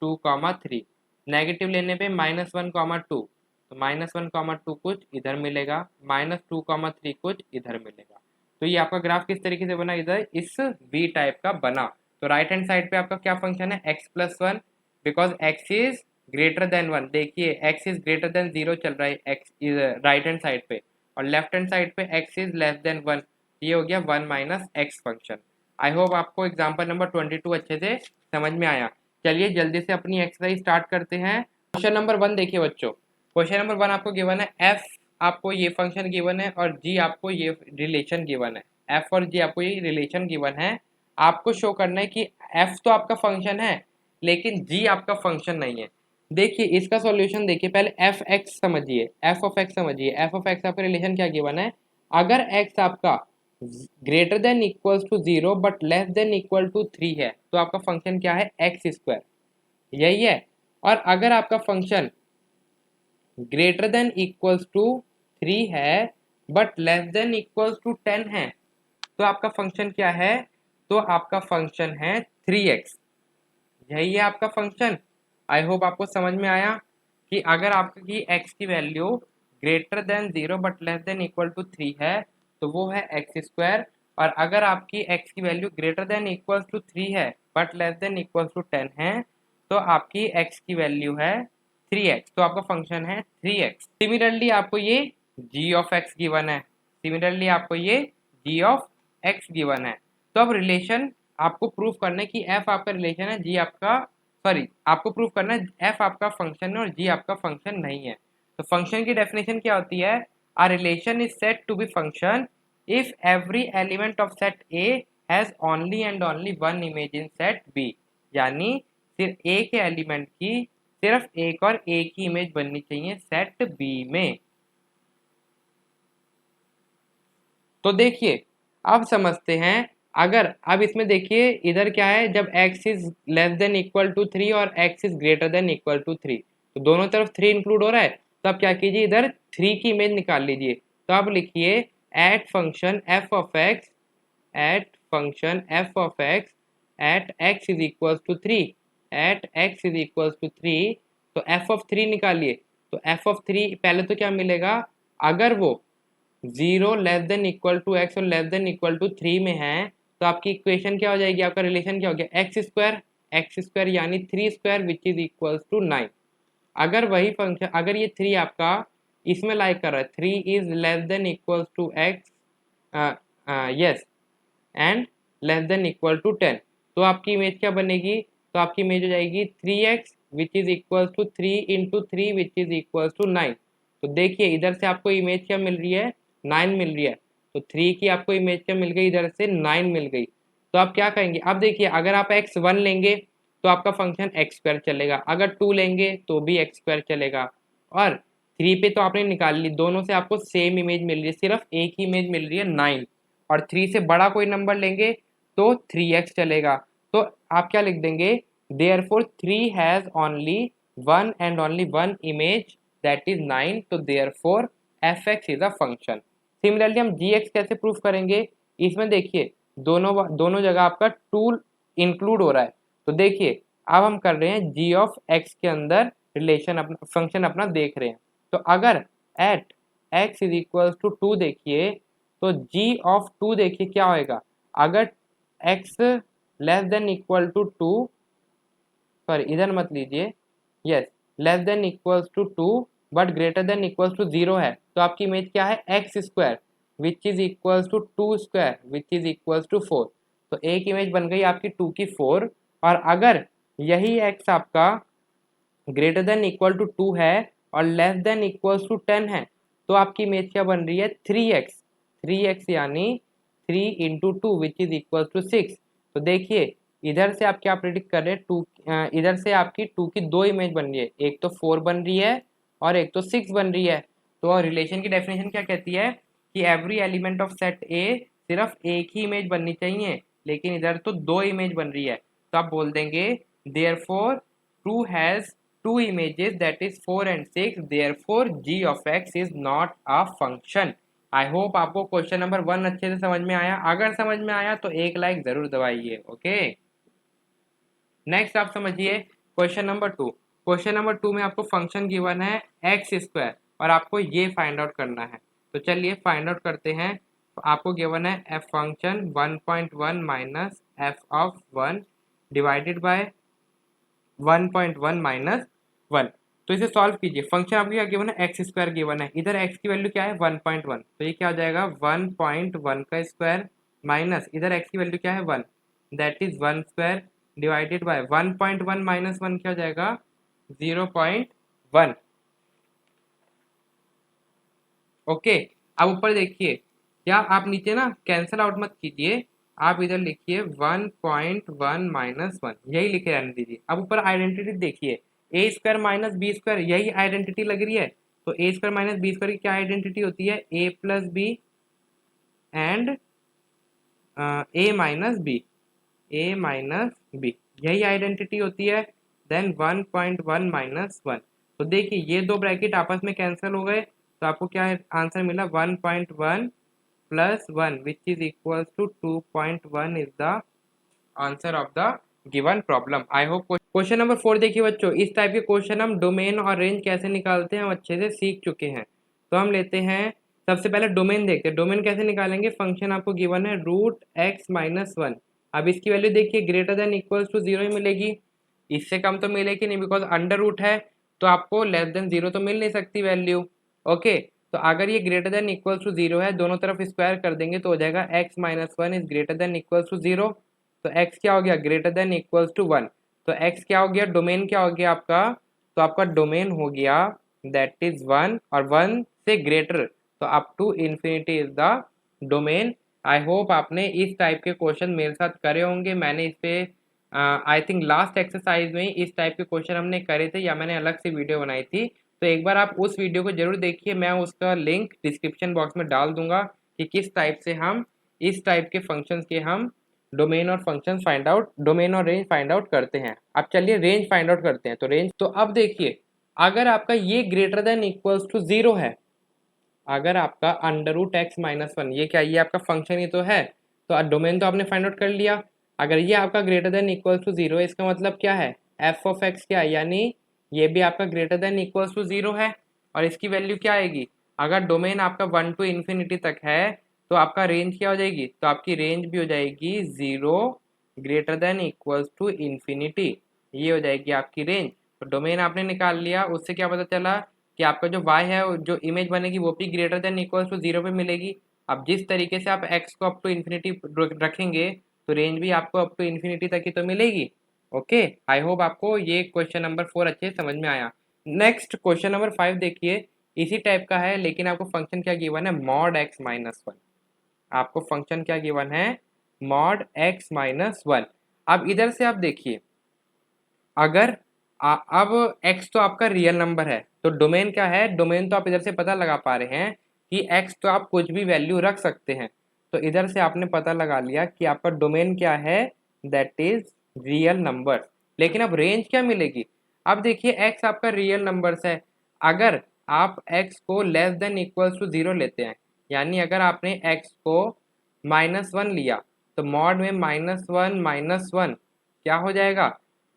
Speaker 1: 2, 3। नेगेटिव लेने पे -1, 2 तो -1, 2 कुछ इधर मिलेगा, -2, 3 कुछ इधर मिलेगा। तो ये आपका ग्राफ किस तरीके से बना, इधर इस V टाइप का बना। तो राइट हैंड साइड पे आपका क्या फंक्शन है x+1, because x is greater then 1। देखिए x इज ग्रेटर देन 0 चल रहा है x is right hand side पे, और लेफ्ट हैंड साइड पे x इज लेस देन 1, ये हो गया 1 minus x function. I hope आपको एग्जाम्पल नंबर 22 अच्छे से समझ में आया। चलिए जल्दी से अपनी एक्सरसाइज स्टार्ट करते हैं। क्वेश्चन नंबर 1 देखिए बच्चों, क्वेश्चन नंबर 1 आपको गिवन है f आपको ये फंक्शन गिवन है और g आपको ये रिलेशन गिवन है। f और g आपको ये रिलेशन गिवन है, आपको शो करना है कि f तो आपका फंक्शन है लेकिन g आपका फंक्शन नहीं है। देखिए इसका सॉल्यूशन देखिए, पहले एफ एक्स समझिए, एफ ऑफ एक्स समझिए। एफ ऑफ एक्स आपका रिलेशन क्या गिवन है, अगर x आपका greater than equals to 0 but less than equal to 3 है तो आपका फंक्शन क्या है x², यही है। और अगर आपका function greater than equals to 3 है but less than equals to 10 है तो आपका फंक्शन क्या है, तो आपका फंक्शन है 3x, यही है आपका फंक्शन। आई होप आपको समझ में आया कि अगर आपकी x की value greater than 0 but less than equal to 3 है तो वो है x², और अगर आपकी x की value greater than equal to 3 है but less than equal to 10 है तो आपकी x की वैल्यू है 3x, तो आपका फंक्शन है 3x। सिमिलरली आपको ये g ऑफ x गिवन है, सिमिलरली आपको ये g ऑफ x गिवन है। तो अब रिलेशन आपको प्रूफ करना है कि f आपका रिलेशन है, g आपका सॉरी आपको प्रूफ करना है f आपका फंक्शन है और g आपका फंक्शन नहीं है। तो फंक्शन की डेफिनेशन क्या होती है, a relation is said to be function if every element of set A has only and only one image in set B, यानी सिर्फ A के एलिमेंट की सिर्फ एक और एक ही इमेज बननी चाहिए सेट B में। तो देखिए अब समझते हैं, अगर अब इसमें देखिए इधर क्या है, जब x is less than equal to 3 और x is greater than equal to 3 तो दोनों तरफ 3 इंक्लूड हो रहा है, तो आप क्या कीजिए इधर 3 की इमेज निकाल लीजिए। तो आप लिखिए at function f of x, at function f of x at x is equal to 3, at x is equal to 3, तो f ऑफ 3 निकालिए। तो f ऑफ 3 पहले तो क्या मिलेगा, अगर वो 0 less than equal to X और लेस देन इक्वल टू 3 में है तो आपकी इक्वेशन क्या हो जाएगी, आपका रिलेशन क्या हो गया x² यानी 3² विच इज इक्वल टू 9। अगर वही फंक्शन अगर ये 3 आपका इसमें लाइक कर रहा है 3 is less than equal to X yes and less than equal to 10, तो आपकी इमेज क्या बनेगी, तो आपकी इमेज हो जाएगी 3x which is equal to 3 into 3 which is equal to 9। तो देखिए इधर से आपको इमेज क्या मिल रही है 9 मिल रही है, तो 3 की आपको इमेज क्या मिल गई, इधर से 9 मिल गई। तो आप क्या करेंगे, अब देखिए अगर आप x1 लेंगे तो आपका फंक्शन x² चलेगा, अगर 2 लेंगे तो भी x² चलेगा, और 3 पे तो आपने निकाल ली, दोनों से आपको सेम इमेज मिल रही है, सिर्फ एक ही इमेज मिल रही है 9, और 3 से बड़ा कोई नंबर लेंगे तो 3x चलेगा। तो आप क्या लिख देंगे, therefore 3 has only one and only one image that is 9, तो therefore fx is a function। Similarly हम gx कैसे प्रूफ करेंगे, इसमें देखिए दोनों जगह आपका 2 इंक्लूड हो रहा है, तो देखिए अब हम कर रहे हैं g ऑफ x के अंदर रिलेशन अपना फंक्शन अपना देख रहे हैं। तो अगर at x is equal to 2 देखिए तो g ऑफ 2 देखिए क्या होएगा, अगर x less than equal to 2 sorry इधर मत लीजिए, yes less than equals to 2 but greater than equals to 0 है तो आपकी इमेज क्या है x square which is equals to 2 square which is equals to 4। तो एक इमेज बन गई आपकी 2 की 4। और अगर यही एक्स आपका ग्रेटर देन इक्वल टू 2 है और लेस देन इक्वल्स टू 10 है तो आपकी इमेज क्या बन रही है 3x। 3x यानी 3 into two which is equal to 6। तो देखिए इधर से आप क्या प्रिडिक्ट कर रहे हैं, टू इधर से आपकी 2 की दो इमेज बन रही है, एक तो 4 बन रही है और एक तो 6 बन रही है। तो रिलेशन की डेफिनेशन क्या कहती है कि एवरी एलिमेंट ऑफ सेट ए सिर्फ एक ही इमेज बननी चाहिए, लेकिन इधर तो दो इमेज बन रही है। तो आप बोल देंगे therefore two has two images that is 4 and 6, therefore g of x is not a function। I hope आपको क्वेश्चन नंबर 1 अच्छे से समझ में आया। अगर समझ में आया तो एक लाइक जरूर दबाइए। ओके, नेक्स्ट आप समझिए क्वेश्चन नंबर 2। क्वेश्चन नंबर 2 में आपको फंक्शन गिवन है एक्स स्क्वायर और आपको ये फाइंड आउट करना है। तो चलिए फाइंड आउट करते हैं। तो आपको गिवन है F function 1.1 minus F of 1 divided bye 1.1 minus 1। तो इसे सॉल्व कीजिए। फंक्शन आपको क्या गिवन है एक्स स्क्वायर गिवन है, इधर एक्स की वैल्यू क्या है 1.1, तो ये क्या हो जाएगा 1.1 का स्क्वायर माइनस इधर एक्स की वैल्यू क्या है 1 that is 1 square divided bye 1.1 minus 1 क्या हो जाएगा 0.1। ओके, अब ऊपर देखिए क्या आप नीचे ना कैंसल आउट मत कीजिए, आप इधर लिखिए 1.1 माइनस 1, यही लिखे रहने दीजिए। अब ऊपर आइडेंटिटी देखिए A square minus B square, यही आइडेंटिटी लग रही है। तो A square minus B square की क्या आइडेंटिटी होती है A plus B and A minus B, A minus B, यही आइडेंटिटी होती है। देन 1.1 माइनस 1, तो देखिए ये दो ब्रैकेट आपस में कैंसिल हो गए, तो आपको क्या आंसर मिला 1.1 plus 1 which is equal to 2.1 is the answer of the given problem. I hope question number 4 देखिए बच्चों, इस टाइप के क्वेश्चन हम डोमेन और रेंज कैसे निकालते हैं हम अच्छे से सीख चुके हैं। तो हम लेते हैं सबसे पहले डोमेन देखते हैं। डोमेन कैसे निकालेंगे, फंक्शन आपको गिवन है रूट एक्स माइनस 1। अब इसकी वैल्यू देखिए ग्रेटर देन इक्वल्स टू 0 ही मिलेगी, इससे कम तो मिलेगी नहीं बिकॉज अंडर रूट है, तो आपको लेस देन 0 तो मिल नहीं सकती वैल्यू। ओके, तो अगर ये ग्रेटर देन इक्वल्स टू 0 है दोनों तरफ स्क्वायर कर देंगे तो हो जाएगा X minus 1 is greater than equals to 0। तो x क्या हो गया ग्रेटर देन इक्वल्स टू 1। तो x क्या हो गया, डोमेन क्या हो गया आपका, तो आपका डोमेन हो गया दैट इज 1 और 1 से ग्रेटर, तो up to infinity is the domain. I hope आपने इस टाइप के क्वेश्चन मेरे साथ करे होंगे। मैंने इस पे आई थिंक लास्ट एक्सरसाइज में इस टाइप के क्वेश्चन हमने करे थे या मैंने अलग से वीडियो बनाई थी, तो एक बार आप उस वीडियो को जरूर देखिए। मैं उसका लिंक डिस्क्रिप्शन बॉक्स में डाल दूंगा कि किस टाइप से हम इस टाइप के फंक्शंस के हम डोमेन और फंक्शन फाइंड आउट, डोमेन और रेंज फाइंड आउट करते हैं। अब चलिए रेंज फाइंड आउट करते हैं। तो रेंज, तो अब देखिए अगर आपका ये ग्रेटर देन इक्वल्स टू 0 है, अगर आपका अंडर रूट एक्स माइनस 1 ये क्या, ये आपका फंक्शन ही तो है, तो डोमेन तो आपने फाइंड आउट कर लिया। अगर ये आपका ग्रेटर देन इक्वल्स टू 0 है इसका मतलब क्या है एफ ऑफ एक्स क्या है, यानी ये भी आपका ग्रेटर देन इक्वल्स टू 0 है। और इसकी वैल्यू क्या आएगी, अगर डोमेन आपका 1 टू इन्फिनिटी तक है तो आपका रेंज क्या हो जाएगी, तो आपकी रेंज भी हो जाएगी 0 greater than equals to infinity, ये हो जाएगी आपकी रेंज। तो डोमेन आपने निकाल लिया, उससे क्या पता चला कि आपका जो y है जो इमेज बनेगी वो भी ग्रेटर देन इक्वल्स टू 0 पे मिलेगी। अब जिस तरीके से आप x को अप टू इन्फिनिटी रखेंगे तो रेंज भी आपको अप टू इन्फिनिटी तक ही तो मिलेगी। ओके, आई होप आपको ये क्वेश्चन नंबर 4 अच्छे समझ में आया। नेक्स्ट क्वेश्चन नंबर 5 देखिए, इसी टाइप का है लेकिन आपको फंक्शन क्या गिवन है मॉड x माइनस 1। आपको फंक्शन क्या गिवन है मॉड x माइनस 1। अब इधर से आप देखिए अगर अब x तो आपका रियल नंबर है तो डोमेन क्या है, डोमेन तो आप इधर से पता लगा पा रहे हैं कि x तो आप कुछ भी वैल्यू रख सकते हैं। तो इधर से आपने पता लगा लिया कि आपका डोमेन क्या है दैट इज रियल नंबर। लेकिन अब रेंज क्या मिलेगी, अब देखिए x आपका रियल नंबर्स है, अगर आप x को लेस देन इक्वल्स टू 0 लेते हैं, यानी अगर आपने x को -1 लिया तो मॉड में -1 क्या हो जाएगा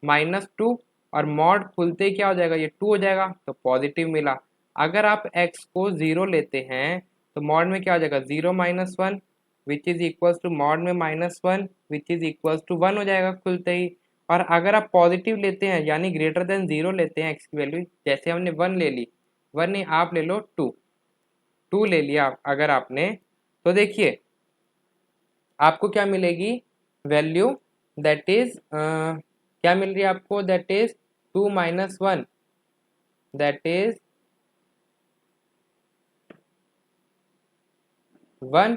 Speaker 1: -2, और मॉड खुलते ही क्या हो जाएगा ये 2 हो जाएगा तो पॉजिटिव मिला। अगर आप x को 0 लेते हैं तो मॉड में क्या हो जाएगा 0 -1 which is equals to mod में -1 विच इज इक्वल्स टू 1 हो जाएगा खुलते ही। और अगर आप पॉजिटिव लेते हैं यानी ग्रेटर देन 0 लेते हैं x की वैल्यू, जैसे हमने 1 ले ली, 1 नहीं आप ले लो 2, 2 ले लिया अगर आपने, तो देखिए आपको क्या मिलेगी वैल्यू, दैट इज क्या मिल रही है आपको, that is 2 minus 1, that is 1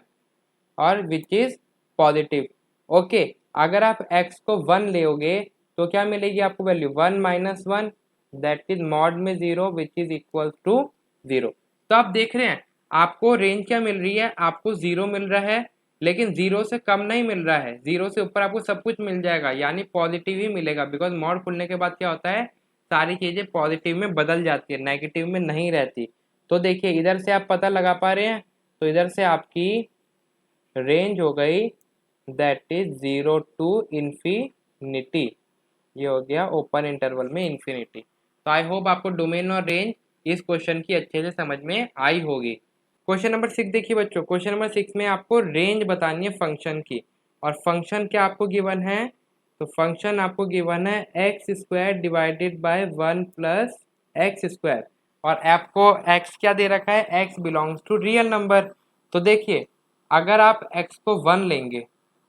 Speaker 1: और विच इज पॉजिटिव। ओके, अगर आप x को 1 लोगे तो क्या मिलेगी आपको value 1 minus 1, that is mod में 0 विच इज इक्वल टू 0। तो आप देख रहे हैं आपको रेंज क्या मिल रही है, आपको 0 मिल रहा है, लेकिन 0 से कम नहीं मिल रहा है, 0 से ऊपर आपको सब कुछ मिल जाएगा, यानी पॉजिटिव ही मिलेगा, बिकॉज मॉड खुलने के बाद क्या होता है, सारी चीज़ें पॉजिटिव में बदल जाती है, नेगेटिव में नहीं रहती। तो देखिए इधर से आप पता लगा पा रहे हैं, तो इधर से आपकी रेंज हो गई दैट इज 0 टू इन्फिनिटी, ये हो गया ओपन इंटरवल में इन्फिनिटी। तो आई होप आपको डोमेन और रेंज इस क्वेश्चन की अच्छे से समझ में आई होगी। क्वेश्चन नंबर 6 देखिए बच्चों, क्वेश्चन नंबर 6 में आपको रेंज बतानी है फंक्शन की, और फंक्शन क्या आपको गिवन है, तो फंक्शन आपको गिवन है x square divided by 1 plus x square, और आपको एक्स क्या दे रखा है, x belongs to real number. तो देखिए अगर आप x को 1 लेंगे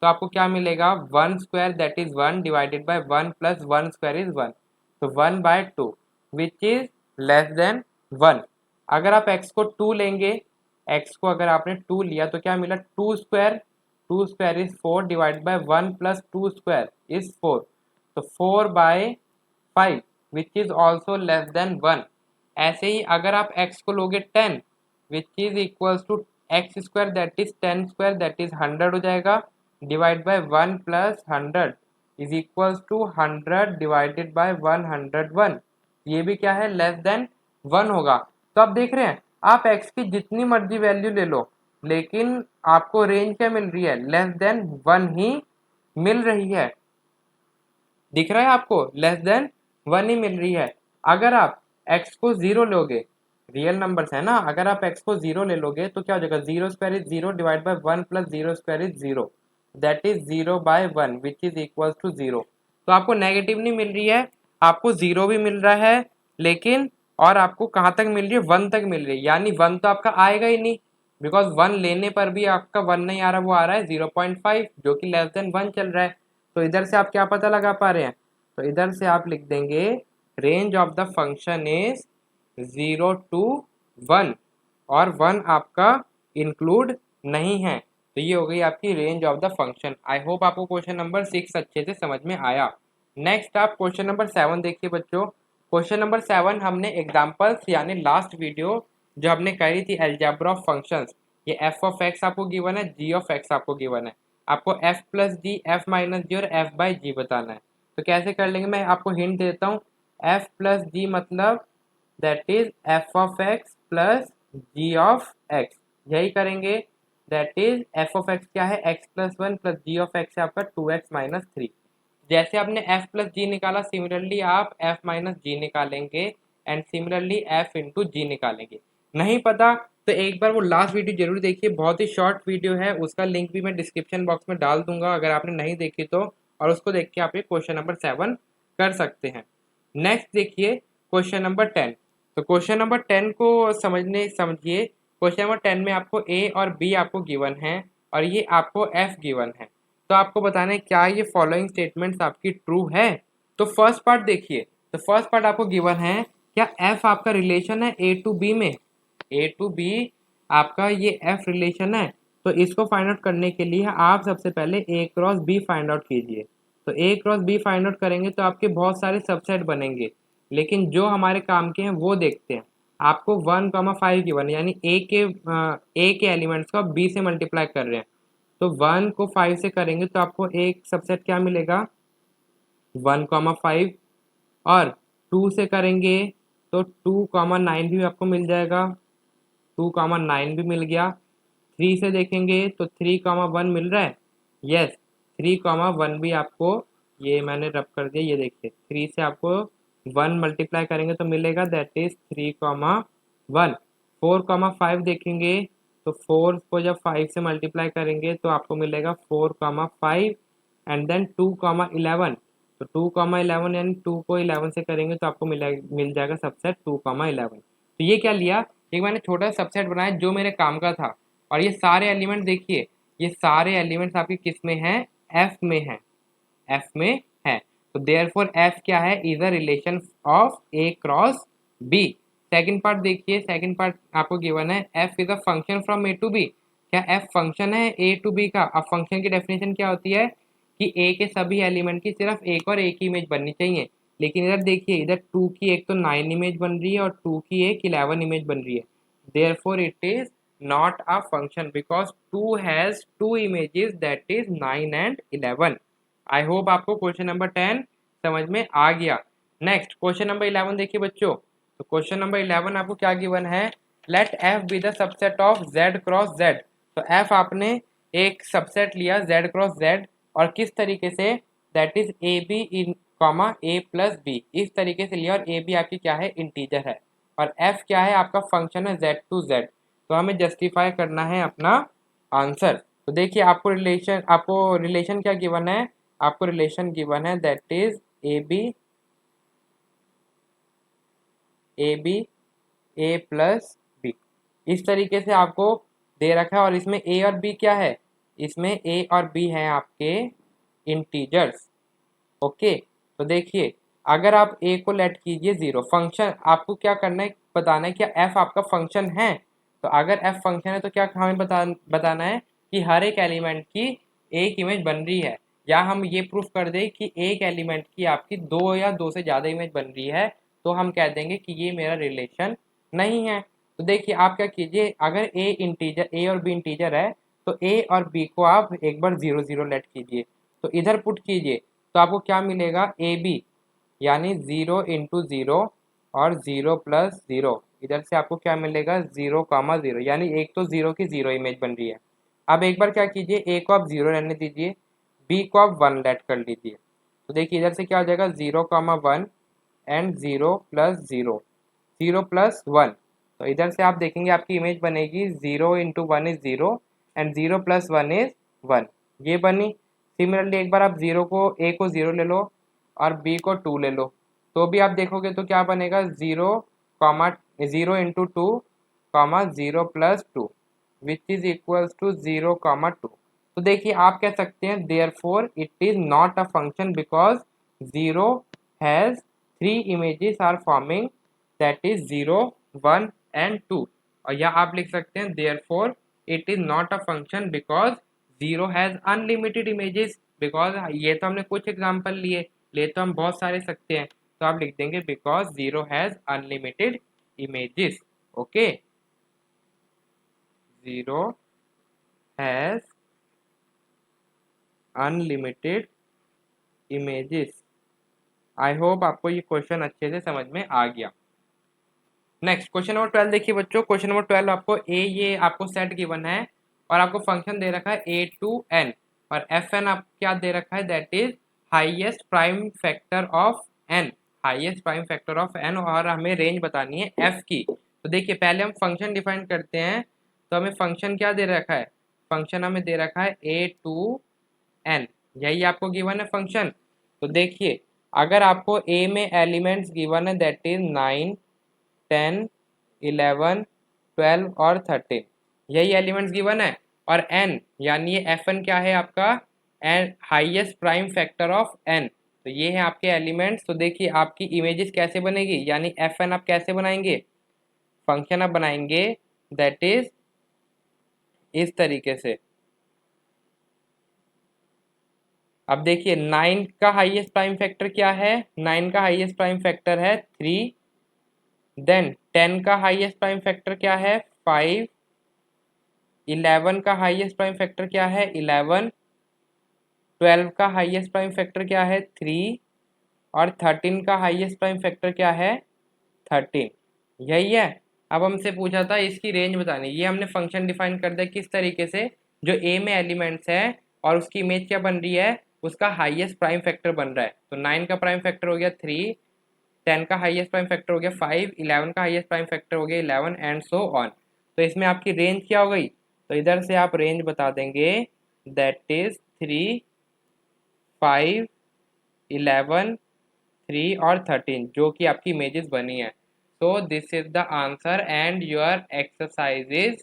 Speaker 1: तो आपको क्या मिलेगा, 1 square that is 1 divided by 1 plus 1 square is 1, तो 1 by 2 which is less than 1। अगर आप x को 2 लेंगे, x को अगर आपने 2 लिया तो क्या मिला, 2 square is 4 divide by 1 plus 2 square is 4, तो 4 by 5 which is also less than 1। ऐसे ही अगर आप x को लोगे 10 which is equals to x square that is 10 square that is 100 हो जाएगा, divide by 1 plus 100 is equals to 100 divided by 101, ये भी क्या है, लेस देन 1 होगा। तो आप देख रहे हैं आप x की जितनी मर्जी वैल्यू ले लो, लेकिन आपको रेंज क्या मिल रही है, लेस देन 1 ही मिल रही है। दिख रहा है आपको, लेस देन 1 ही मिल रही है। अगर आप x को 0 लोगे, रियल नंबर्स है ना, अगर आप x को 0 ले लोगे तो क्या हो जाएगा, 0 square is 0 divide by 1 plus 0 square is 0, that is 0 by 1 which is equal to 0। तो आपको नेगेटिव नहीं मिल रही है, आपको 0 भी मिल रहा है, लेकिन और आपको कहाँ तक मिल रही है, 1 तक मिल रही है, यानी 1 तो आपका आएगा ही नहीं, बिकॉज 1 लेने पर भी आपका 1 नहीं आ रहा, वो आ रहा है 0.5 जो कि लेस देन 1 चल रहा है। तो इधर से आप क्या पता लगा पा रहे हैं, तो इधर से आप लिख देंगे range of the function is 0 to 1, और 1 आपका इंक्लूड नहीं है, तो ये हो गई आपकी range of the function. I hope आपको क्वेश्चन नंबर 6 अच्छे से समझ में आया। नेक्स्ट आप क्वेश्चन नंबर 7 देखिए बच्चों। क्वेश्चन नंबर 7 हमने एग्जाम्पल्स यानी लास्ट वीडियो जो हमने करी थी अलजेब्रा ऑफ फंक्शंस, ये एफ ऑफ एक्स आपको गिवन है, जी ऑफ एक्स आपको गिवन है, आपको एफ प्लस जी, एफ माइनस जी और एफ बाई जी बताना है। तो कैसे कर लेंगे, मैं आपको हिंट देता हूँ, एफ प्लस जी मतलब that is f of x plus g of x, यही करेंगे। That is f of x क्या है, x plus 1 plus g of x है आपका 2x माइनस 3। जैसे आपने f प्लस जी निकाला, सिमिलरली आप f माइनस जी निकालेंगे, एंड सिमिलरली f इंटू जी निकालेंगे। नहीं पता तो एक बार वो लास्ट वीडियो जरूर देखिए, बहुत ही शॉर्ट वीडियो है, उसका लिंक भी मैं डिस्क्रिप्शन बॉक्स में डाल दूंगा अगर आपने नहीं देखी तो, और उसको देख के आप ये क्वेश्चन नंबर 7 कर सकते हैं। नेक्स्ट देखिए क्वेश्चन नंबर 10। तो क्वेश्चन नंबर 10 को समझिए, क्वेश्चन नंबर 10 में आपको ए और बी आपको गिवन है, और ये आपको एफ गिवन है। तो आपको बताना है क्या ये फॉलोइंग स्टेटमेंट्स आपकी ट्रू है। तो फर्स्ट पार्ट देखिए, तो फर्स्ट पार्ट आपको गिवन है, क्या एफ आपका रिलेशन है ए टू बी में, ए टू बी आपका ये एफ रिलेशन है। तो इसको फाइंड आउट करने के लिए आप सबसे पहले ए क्रॉस बी फाइंड आउट कीजिए। तो ए क्रॉस बी फाइंड आउट करेंगे तो आपके बहुत सारे सबसेट बनेंगे, लेकिन जो हमारे काम के हैं वो देखते हैं। आपको 1,5 गिवन, यानी ए के एलिमेंट्स को बी से मल्टीप्लाई कर रहे हैं, तो 1 को 5 से करेंगे तो आपको एक सबसेट क्या मिलेगा, 1,5, और 2 से करेंगे तो 2,9 भी आपको मिल जाएगा, 2,9 भी मिल गया। 3 से देखेंगे तो 3,1 मिल रहा है, यस 3,1 भी आपको, ये मैंने रब कर दिया, ये देखिए 3 से आपको 1 मल्टीप्लाई करेंगे तो मिलेगा, दैट इज 3,1। 4,5 देखेंगे तो 4 को जब 5 से मल्टीप्लाई करेंगे तो आपको मिलेगा 4,5, एंड देन 2,11। तो 2,11 यानी 2 को 11 से करेंगे तो आपको मिल जाएगा सबसेट 2,11। तो ये क्या लिया, ठीक, मैंने छोटा सबसेट बनाया जो मेरे काम का था। और ये सारे एलिमेंट देखिए, ये सारे एलिमेंट्स आपके किस में हैं, एफ में हैं, एफ में है। तो देयरफॉर एफ क्या है, is a relation of A cross B. Second part देखिए, सेकंड पार्ट आपको गिवन है f is a function from A to B. क्या एफ फंक्शन है ए टू बी का? अब फंक्शन की डेफिनेशन क्या होती है कि ए के सभी एलिमेंट की सिर्फ एक और एक ही इमेज बननी चाहिए। लेकिन इधर देखिए, इधर 2 की एक तो 9 इमेज बन रही है और 2 की एक 11 इमेज बन रही है। Therefore it is not a function because 2 has 2 images that is 9 and 11। I hope आपको क्वेश्चन नंबर 10 समझ में आ गया। नेक्स्ट क्वेश्चन नंबर 11 देखिए बच्चों। तो क्वेश्चन नंबर 11 आपको क्या गिवन है, let f be the subset of Z cross Z. तो एफ आपने एक सबसेट लिया जेड क्रॉस जेड, और किस तरीके से, that is a b in comma a plus b, इस तरीके से लिया। और ए बी आपकी क्या है, इंटीजर है, और एफ क्या है, आपका फंक्शन है जेड टू जेड। तो हमें जस्टिफाई करना है अपना आंसर। तो देखिए आपको रिलेशन क्या गिवन है, आपको रिलेशन गिवन है that is a b a plus b, इस तरीके से आपको दे रखा है। और इसमें ए और बी क्या है, इसमें ए और बी हैं आपके इंटीजर्स। ओके, तो देखिए अगर आप ए को लेट कीजिए जीरो, फंक्शन आपको क्या करना है, बताना है क्या एफ आपका फंक्शन है। तो अगर एफ फंक्शन है तो क्या हमें बताना है कि हर एक एलिमेंट की एक इमेज बन रही है, या हम ये प्रूफ कर दें कि एक एलिमेंट की आपकी दो या दो से ज़्यादा इमेज बन रही है, तो हम कह देंगे कि ये मेरा रिलेशन नहीं है। तो देखिए आप क्या कीजिए, अगर ए और बी इंटीजर है तो ए और बी को आप एक बार जीरो जीरो लेट कीजिए, तो इधर पुट कीजिए, तो आपको क्या मिलेगा, ए बी यानी जीरो इंटू जीरो और जीरो प्लस जीरो, इधर से आपको क्या मिलेगा, जीरो कामा जीरो, यानी एक तो जीरो की जीरो इमेज बन रही है। अब एक बार क्या कीजिए, ए को आप जीरो रहने दीजिए, बी को आप वन लेट कर लीजिए। तो देखिए इधर से क्या हो जाएगा, zero comma one and zero plus zero, zero plus one. तो इधर से आप देखेंगे आपकी इमेज बनेगी zero into one is zero and zero plus one is one, ये बनी। सिमिलरली एक बार आप जीरो को ए को जीरो ले लो और बी को टू ले लो, तो भी आप देखोगे तो क्या बनेगा, zero comma zero into two comma zero plus two which is equals to zero comma two. तो देखिए आप कह सकते हैं therefore it is not a function because zero has three images are forming that is zero one and two. और या आप लिख सकते हैं therefore it is not a function because zero has unlimited images, because ये तो हमने कुछ एग्जांपल लिए, ले तो हम बहुत सारे सकते हैं, तो आप लिख देंगे because zero has unlimited images. Okay, zero has unlimited images. I hope आपको ये क्वेश्चन अच्छे से समझ में आ गया। नेक्स्ट क्वेश्चन नंबर 12 देखिए बच्चों। क्वेश्चन नंबर 12 आपको ये आपको सेट गिवन है और आपको फंक्शन दे रखा है ए टू एन, और एफ एन आप क्या दे रखा है, that is highest prime factor of n, highest prime factor of n, और हमें रेंज बतानी है एफ की। तो देखिए पहले हम फंक्शन डिफाइन करते हैं। तो हमें फंक्शन क्या दे रखा है, फंक्शन हमें दे रखा है ए टू एन, यही आपको गिवन है फंक्शन। तो देखिए अगर आपको ए में एलिमेंट्स गिवन है दैट इज 9 10 11 12 और 13, यही एलिमेंट्स गिवन है। और n यानी ये एफ एन क्या है आपका, n highest prime factor of n, तो ये है आपके एलिमेंट्स। तो देखिए आपकी इमेजेस कैसे बनेगी, यानी एफ एन आप कैसे बनाएंगे, फंक्शन आप बनाएंगे दैट इज इस तरीके से। अब देखिए 9 का हाईएस्ट प्राइम फैक्टर क्या है, 9 का हाईएस्ट प्राइम फैक्टर है 3, देन 10 का हाईएस्ट प्राइम फैक्टर क्या है 5, 11 का हाईएस्ट प्राइम फैक्टर क्या है 11, 12 का हाईएस्ट प्राइम फैक्टर क्या है 3, और 13 का हाईएस्ट प्राइम फैक्टर क्या है 13, यही है। अब हमसे पूछा था इसकी रेंज बतानी, ये हमने फंक्शन डिफाइन कर दिया किस तरीके से, जो ए में एलिमेंट्स है और उसकी इमेज क्या बन रही है, उसका हाईएस्ट प्राइम फैक्टर बन रहा है। तो 9 का प्राइम फैक्टर हो गया 3, 10 का हाईएस्ट प्राइम फैक्टर हो गया 5, 11 का हाईएस्ट प्राइम फैक्टर हो गया 11 एंड सो ऑन। तो इसमें आपकी रेंज क्या हो गई, तो इधर से आप रेंज बता देंगे दैट इज 3, 5, 11, 3 और 13, जो कि आपकी इमेजेस बनी है। So this is the answer and your exercise is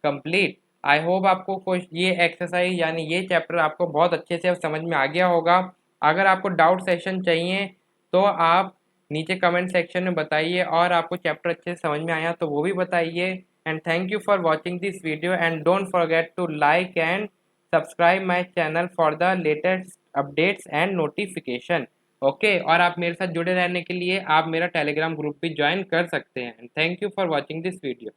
Speaker 1: complete. I hope आपको ये एक्सरसाइज यानी ये चैप्टर आपको बहुत अच्छे से समझ में आ गया होगा। अगर आपको डाउट सेशन चाहिए तो आप नीचे कमेंट सेक्शन में बताइए, और आपको चैप्टर अच्छे से समझ में आया तो वो भी बताइए। And thank you for watching this video and don't forget to like and subscribe my channel for the latest updates and notification. Okay, और आप मेरे साथ जुड़े रहने के लिए आप मेरा टेलीग्राम ग्रुप भी ज्वाइन कर सकते हैं। Thank you for watching this video.